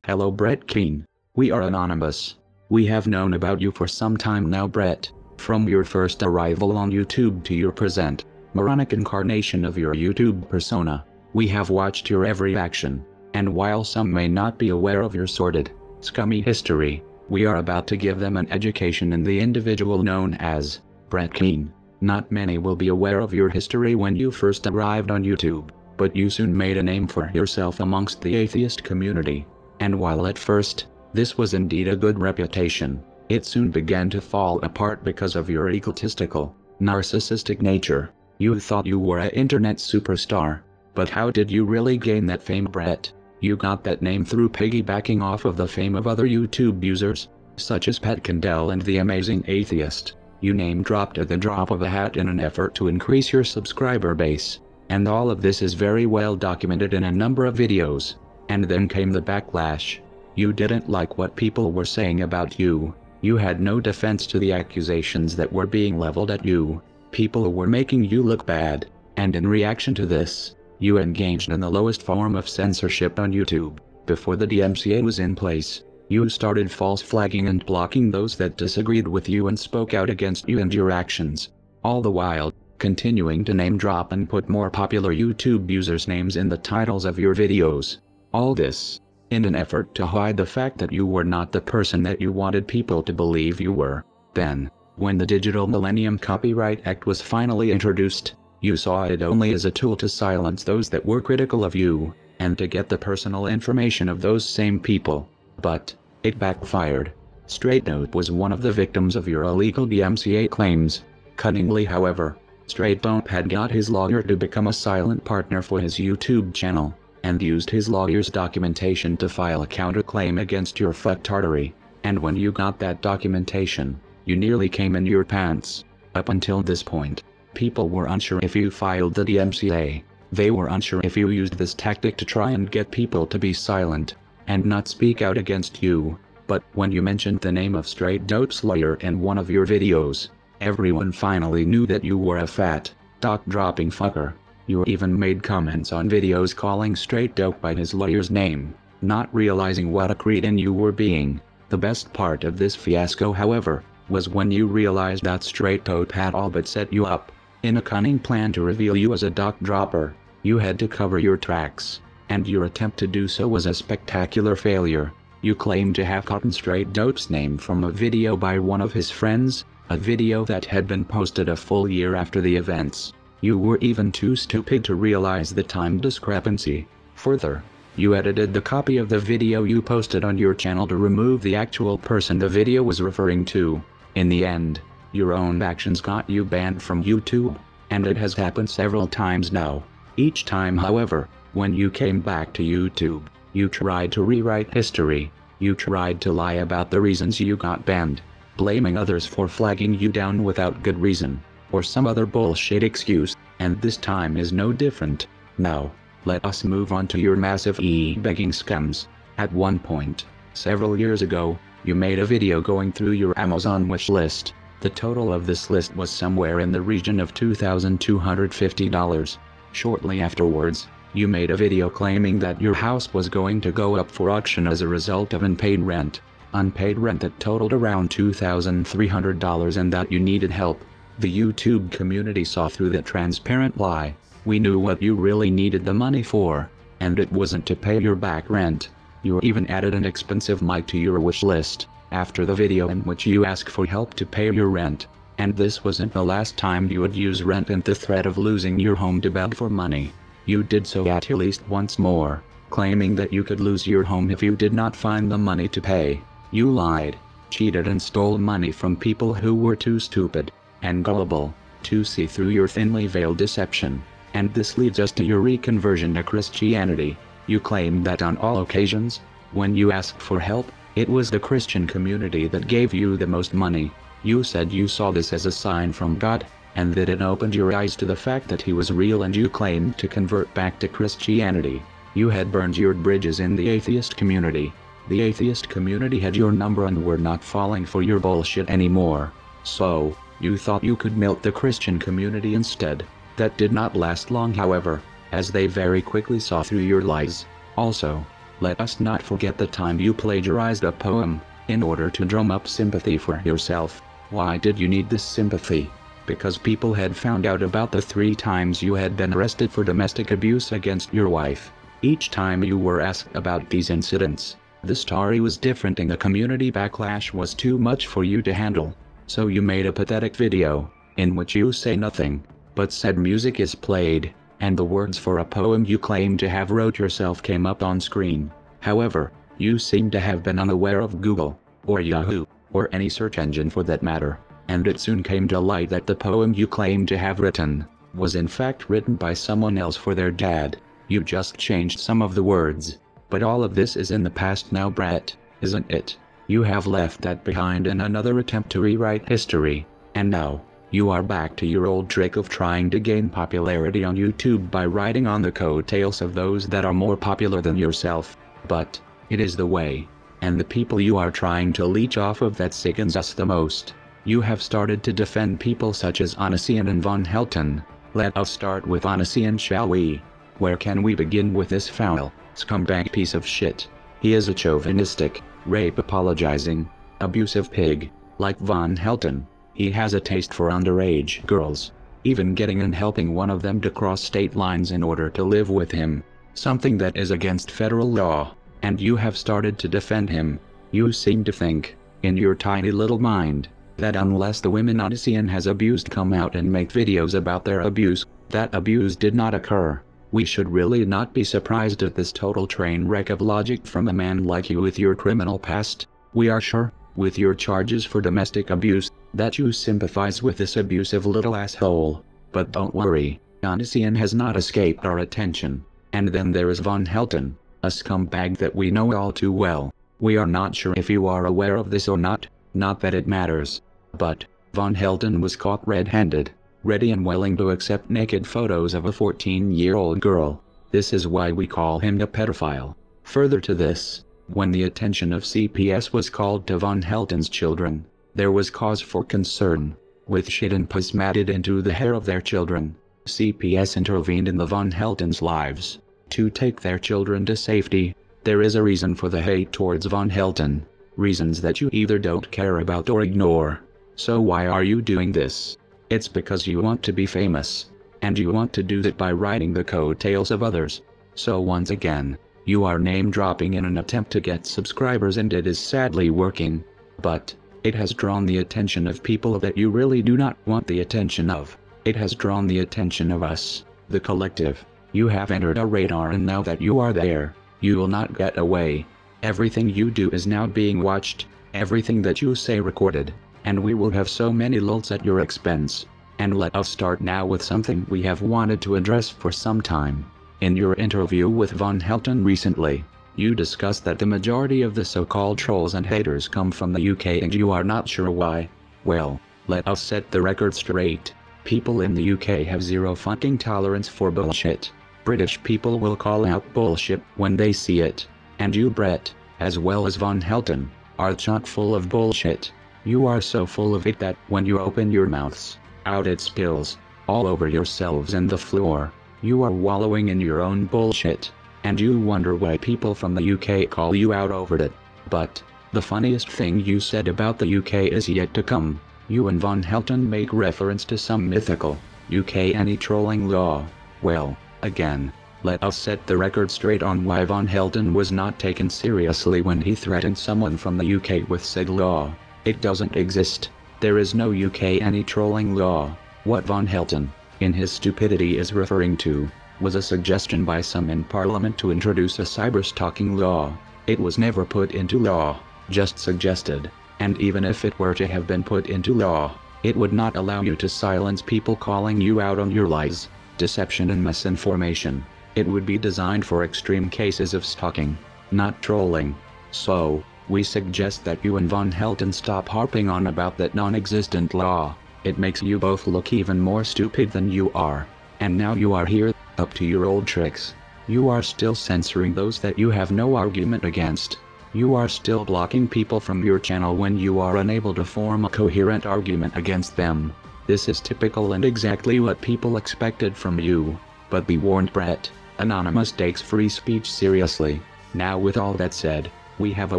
Hello Brett Keane. We are anonymous. We have known about you for some time now, Brett. From your first arrival on YouTube to your present, moronic incarnation of your YouTube persona. We have watched your every action. And while some may not be aware of your sordid, scummy history, we are about to give them an education in the individual known as Brett Keane. Not many will be aware of your history when you first arrived on YouTube, but you soon made a name for yourself amongst the atheist community. And while at first, this was indeed a good reputation, it soon began to fall apart because of your egotistical, narcissistic nature. You thought you were an internet superstar. But how did you really gain that fame, Brett? You got that name through piggybacking off of the fame of other YouTube users, such as Pat Kendall and the Amazing Atheist. You name-dropped at the drop of a hat in an effort to increase your subscriber base. And all of this is very well documented in a number of videos. And then came the backlash. You didn't like what people were saying about you. You had no defense to the accusations that were being leveled at you. People were making you look bad. And in reaction to this, you engaged in the lowest form of censorship on YouTube. Before the DMCA was in place, you started false flagging and blocking those that disagreed with you and spoke out against you and your actions. All the while, continuing to name drop and put more popular YouTube users' names in the titles of your videos. All this, in an effort to hide the fact that you were not the person that you wanted people to believe you were. Then, when the Digital Millennium Copyright Act was finally introduced, you saw it only as a tool to silence those that were critical of you, and to get the personal information of those same people. But it backfired. Straight Dope was one of the victims of your illegal DMCA claims. Cunningly, however, Straight Dope had got his lawyer to become a silent partner for his YouTube channel, and used his lawyer's documentation to file a counterclaim against your fucktardery. And when you got that documentation, you nearly came in your pants. Up until this point, people were unsure if you filed the DMCA. They were unsure if you used this tactic to try and get people to be silent, and not speak out against you. But when you mentioned the name of Straight Dope's lawyer in one of your videos, everyone finally knew that you were a fat, doc-dropping fucker. You even made comments on videos calling Straight Dope by his lawyer's name, not realizing what a cretin you were being. The best part of this fiasco, however, was when you realized that Straight Dope had all but set you up. In a cunning plan to reveal you as a doc dropper, you had to cover your tracks, and your attempt to do so was a spectacular failure. You claimed to have gotten Straight Dope's name from a video by one of his friends, a video that had been posted a full year after the events. You were even too stupid to realize the time discrepancy. Further, you edited the copy of the video you posted on your channel to remove the actual person the video was referring to. In the end, your own actions got you banned from YouTube, and it has happened several times now. Each time, however, when you came back to YouTube, you tried to rewrite history. You tried to lie about the reasons you got banned, blaming others for flagging you down without good reason, or some other bullshit excuse, and this time is no different. Now, let us move on to your massive e-begging scams. At one point, several years ago, you made a video going through your Amazon wish list. The total of this list was somewhere in the region of $2,250. Shortly afterwards, you made a video claiming that your house was going to go up for auction as a result of unpaid rent. Unpaid rent that totaled around $2,300 and that you needed help. The YouTube community saw through that transparent lie. We knew what you really needed the money for, and it wasn't to pay your back rent. You even added an expensive mic to your wish list after the video in which you asked for help to pay your rent. And this wasn't the last time you would use rent and the threat of losing your home to beg for money. You did so at least once more, claiming that you could lose your home if you did not find the money to pay. You lied, cheated and stole money from people who were too stupid and gullible to see through your thinly veiled deception. And this leads us to your reconversion to Christianity. You claimed that on all occasions, when you asked for help, it was the Christian community that gave you the most money. You said you saw this as a sign from God, and that it opened your eyes to the fact that he was real, and you claimed to convert back to Christianity. You had burned your bridges in the atheist community. The atheist community had your number and were not falling for your bullshit anymore. So, you thought you could milk the Christian community instead. That did not last long, however, as they very quickly saw through your lies. Also, Let us not forget the time you plagiarized a poem, in order to drum up sympathy for yourself. Why did you need this sympathy? Because people had found out about the 3 times you had been arrested for domestic abuse against your wife. Each time you were asked about these incidents, the story was different and the community backlash was too much for you to handle. So you made a pathetic video, in which you say nothing, but said music is played, and the words for a poem you claim to have wrote yourself came up on screen. However, you seem to have been unaware of Google, or Yahoo, or any search engine for that matter, and it soon came to light that the poem you claim to have written, was in fact written by someone else for their dad. You just changed some of the words. But all of this is in the past now, Brett, isn't it? You have left that behind in another attempt to rewrite history, and now, you are back to your old trick of trying to gain popularity on YouTube by riding on the coattails of those that are more popular than yourself. But, it is the way, and the people you are trying to leech off of that sickens us the most. You have started to defend people such as Onisian and Von Helton. Let us start with Onisian, shall we? Where can we begin with this foul, scumbag piece of shit? He is a chauvinistic, rape apologizing, abusive pig, like Von Helton. He has a taste for underage girls, even getting and helping one of them to cross state lines in order to live with him, something that is against federal law, and you have started to defend him. You seem to think, in your tiny little mind, that unless the women Onisian has abused come out and make videos about their abuse, that abuse did not occur. We should really not be surprised at this total train wreck of logic from a man like you with your criminal past. We are sure, with your charges for domestic abuse, that you sympathize with this abusive little asshole. But don't worry, Onisian has not escaped our attention. And then there is Von Helton, a scumbag that we know all too well. We are not sure if you are aware of this or not that it matters. But, Von Helton was caught red-handed, ready and willing to accept naked photos of a 14-year-old girl. This is why we call him a pedophile. Further to this, when the attention of CPS was called to Von Helton's children, there was cause for concern. With shit and piss matted into the hair of their children, CPS intervened in the Von Helton's lives, to take their children to safety. There is a reason for the hate towards Von Helton, reasons that you either don't care about or ignore. So why are you doing this? It's because you want to be famous, and you want to do that by riding the coattails of others. So once again, you are name-dropping in an attempt to get subscribers, and it is sadly working. But, it has drawn the attention of people that you really do not want the attention of. It has drawn the attention of us, the collective. You have entered our radar, and now that you are there, you will not get away. Everything you do is now being watched, everything that you say recorded, and we will have so many lulls at your expense. And let us start now with something we have wanted to address for some time. In your interview with Von Helton recently, you discussed that the majority of the so-called trolls and haters come from the UK and you are not sure why. Well, let us set the record straight. People in the UK have zero fucking tolerance for bullshit. British people will call out bullshit when they see it. And you, Brett, as well as Von Helton, are chock full of bullshit. You are so full of it that when you open your mouths, out it spills, all over yourselves and the floor. You are wallowing in your own bullshit, and you wonder why people from the UK call you out over it. But, the funniest thing you said about the UK is yet to come. You and Von Helton make reference to some mythical, UK anti-trolling law. Well, again, let us set the record straight on why Von Helton was not taken seriously when he threatened someone from the UK with said law. It doesn't exist. There is no UK anti-trolling law. What Von Helton, in his stupidity, is referring to, was a suggestion by some in Parliament to introduce a cyber-stalking law. It was never put into law, just suggested, and even if it were to have been put into law, it would not allow you to silence people calling you out on your lies, deception and misinformation. It would be designed for extreme cases of stalking, not trolling. So, we suggest that you and Von Helton stop harping on about that non-existent law. It makes you both look even more stupid than you are. And now you are here, up to your old tricks. You are still censoring those that you have no argument against. You are still blocking people from your channel when you are unable to form a coherent argument against them. This is typical and exactly what people expected from you. But be warned, Brett, Anonymous takes free speech seriously. Now with all that said, we have a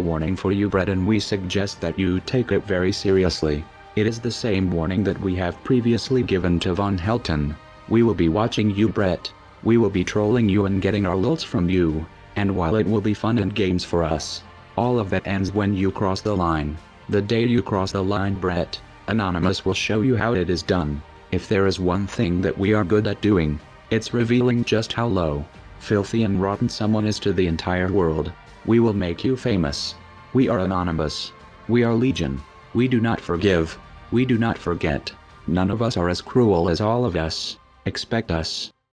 warning for you, Brett, and we suggest that you take it very seriously. It is the same warning that we have previously given to Von Helton. We will be watching you, Brett. We will be trolling you and getting our lulz from you. And while it will be fun and games for us, all of that ends when you cross the line. The day you cross the line, Brett, Anonymous will show you how it is done. If there is one thing that we are good at doing, it's revealing just how low, filthy and rotten someone is to the entire world. We will make you famous. We are Anonymous. We are Legion. We do not forgive. We do not forget. None of us are as cruel as all of us. Expect us.